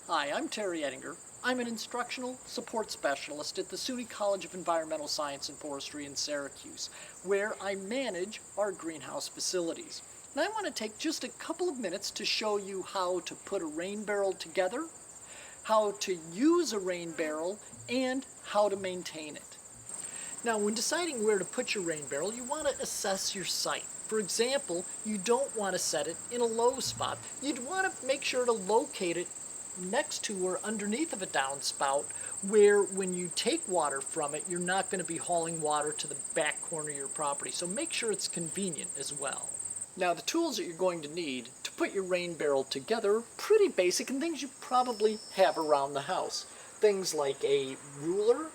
Hi, I'm Terry Ettinger. I'm an instructional support specialist at the SUNY College of Environmental Science and Forestry in Syracuse, where I manage our greenhouse facilities. And I want to take just a couple of minutes to show you how to put a rain barrel together, how to use a rain barrel, and how to maintain it. Now, when deciding where to put your rain barrel, you want to assess your site. For example, you don't want to set it in a low spot. You'd want to make sure to locate it next to or underneath of a downspout where when you take water from it, you're not going to be hauling water to the back corner of your property. So make sure it's convenient as well. Now, the tools that you're going to need to put your rain barrel together are pretty basic and things you probably have around the house. Things like a ruler,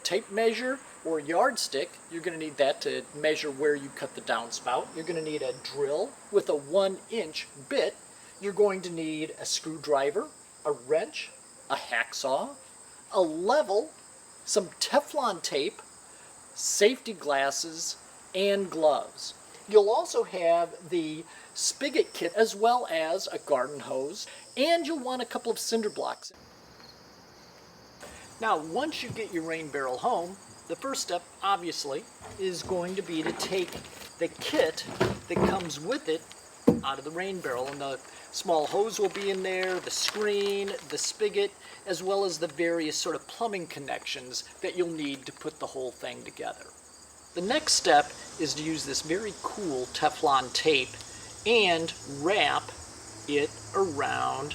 tape measure, or yardstick. You're going to need that to measure where you cut the downspout. You're going to need a drill with a 1-inch bit. You're going to need a screwdriver, a wrench, a hacksaw, a level, some Teflon tape, safety glasses, and gloves. You'll also have the spigot kit as well as a garden hose, and you'll want a couple of cinder blocks. Now, once you get your rain barrel home, the first step, obviously, is going to be to take the kit that comes with it out of the rain barrel. And the small hose will be in there, the screen, the spigot, as well as the various sort of plumbing connections that you'll need to put the whole thing together. The next step is to use this very cool Teflon tape and wrap it around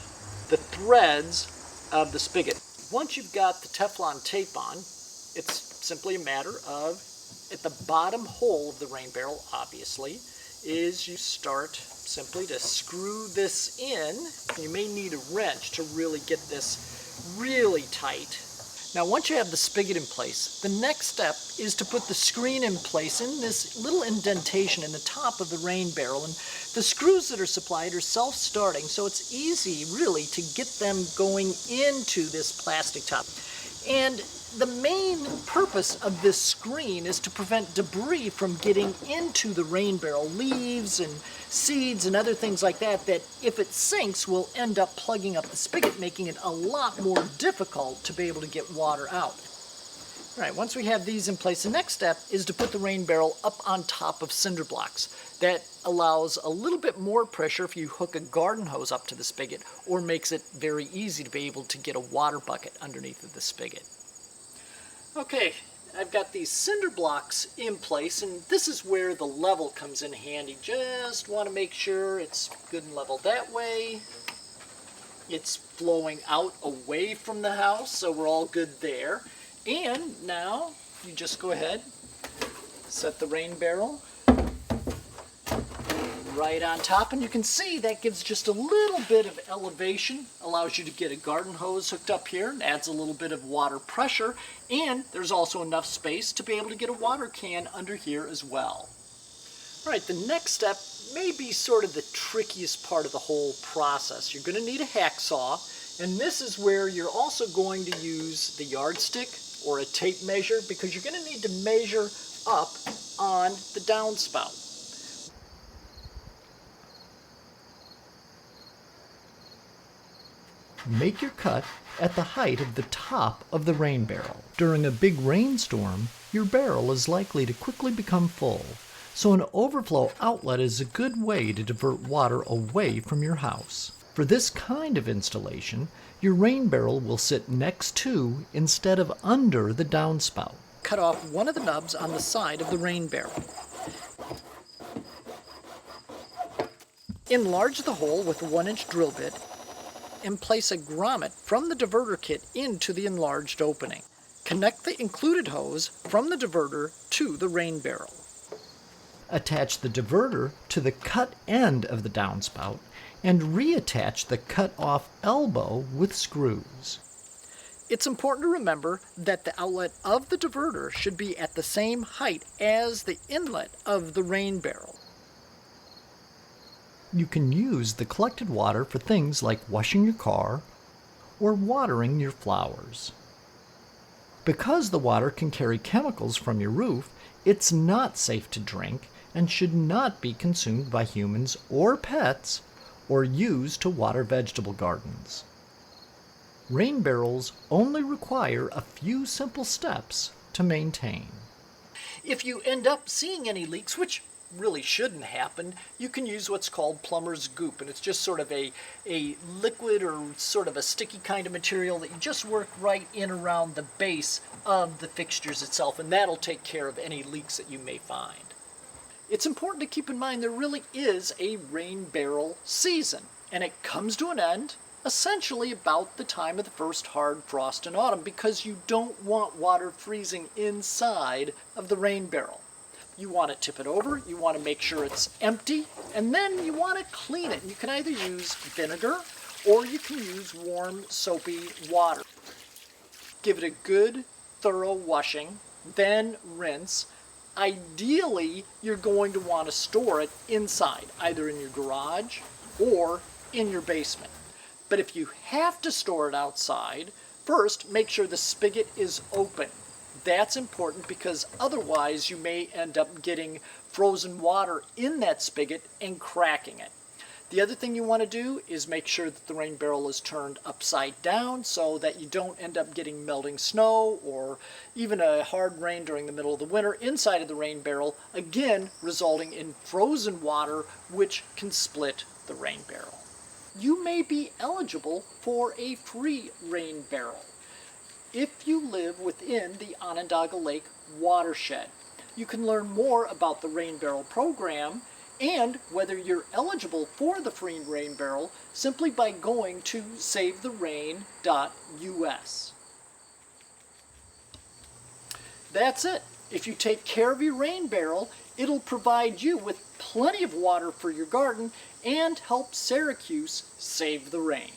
the threads of the spigot. Once you've got the Teflon tape on, it's simply a matter of, at the bottom hole of the rain barrel, obviously, is you start simply to screw this in. You may need a wrench to really get this really tight. Now, once you have the spigot in place, the next step is to put the screen in place in this little indentation in the top of the rain barrel. And the screws that are supplied are self-starting, so it's easy, really, to get them going into this plastic top. And the main purpose of this screen is to prevent debris from getting into the rain barrel. Leaves and seeds and other things like that, that if it sinks will end up plugging up the spigot, making it a lot more difficult to be able to get water out. All right, once we have these in place, the next step is to put the rain barrel up on top of cinder blocks. That allows a little bit more pressure if you hook a garden hose up to the spigot, or makes it very easy to be able to get a water bucket underneath of the spigot. Okay, I've got these cinder blocks in place, and this is where the level comes in handy. Just want to make sure it's good and level that way. It's flowing out away from the house, so we're all good there. And now you just go ahead, set the rain barrel right on top, and you can see that gives just a little bit of elevation, allows you to get a garden hose hooked up here, and adds a little bit of water pressure, and there's also enough space to be able to get a water can under here as well. All right, the next step may be sort of the trickiest part of the whole process. You're going to need a hacksaw, and this is where you're also going to use the yardstick or a tape measure, because you're going to need to measure up on the downspout. Make your cut at the height of the top of the rain barrel. During a big rainstorm, your barrel is likely to quickly become full, so an overflow outlet is a good way to divert water away from your house. For this kind of installation, your rain barrel will sit next to instead of under the downspout. Cut off one of the nubs on the side of the rain barrel. Enlarge the hole with a 1-inch drill bit and place a grommet from the diverter kit into the enlarged opening. Connect the included hose from the diverter to the rain barrel. Attach the diverter to the cut end of the downspout and reattach the cut off elbow with screws. It's important to remember that the outlet of the diverter should be at the same height as the inlet of the rain barrel. You can use the collected water for things like washing your car or watering your flowers. Because the water can carry chemicals from your roof, it's not safe to drink and should not be consumed by humans or pets or used to water vegetable gardens. Rain barrels only require a few simple steps to maintain. If you end up seeing any leaks, which really shouldn't happen, you can use what's called plumber's goop, and it's just sort of a liquid or sort of a sticky kind of material that you just work right in around the base of the fixtures itself, and that'll take care of any leaks that you may find. It's important to keep in mind there really is a rain barrel season, and it comes to an end essentially about the time of the first hard frost in autumn, because you don't want water freezing inside of the rain barrel. You want to tip it over, you want to make sure it's empty, and then you want to clean it. You can either use vinegar or you can use warm soapy water. Give it a good thorough washing, then rinse. Ideally, you're going to want to store it inside, either in your garage or in your basement. But if you have to store it outside, first make sure the spigot is open. That's important because otherwise you may end up getting frozen water in that spigot and cracking it. The other thing you want to do is make sure that the rain barrel is turned upside down so that you don't end up getting melting snow or even a hard rain during the middle of the winter inside of the rain barrel, again resulting in frozen water which can split the rain barrel. You may be eligible for a free rain barrel if you live within the Onondaga Lake watershed. You can learn more about the rain barrel program and whether you're eligible for the free rain barrel simply by going to savetherain.us. That's it. If you take care of your rain barrel, it'll provide you with plenty of water for your garden and help Syracuse save the rain.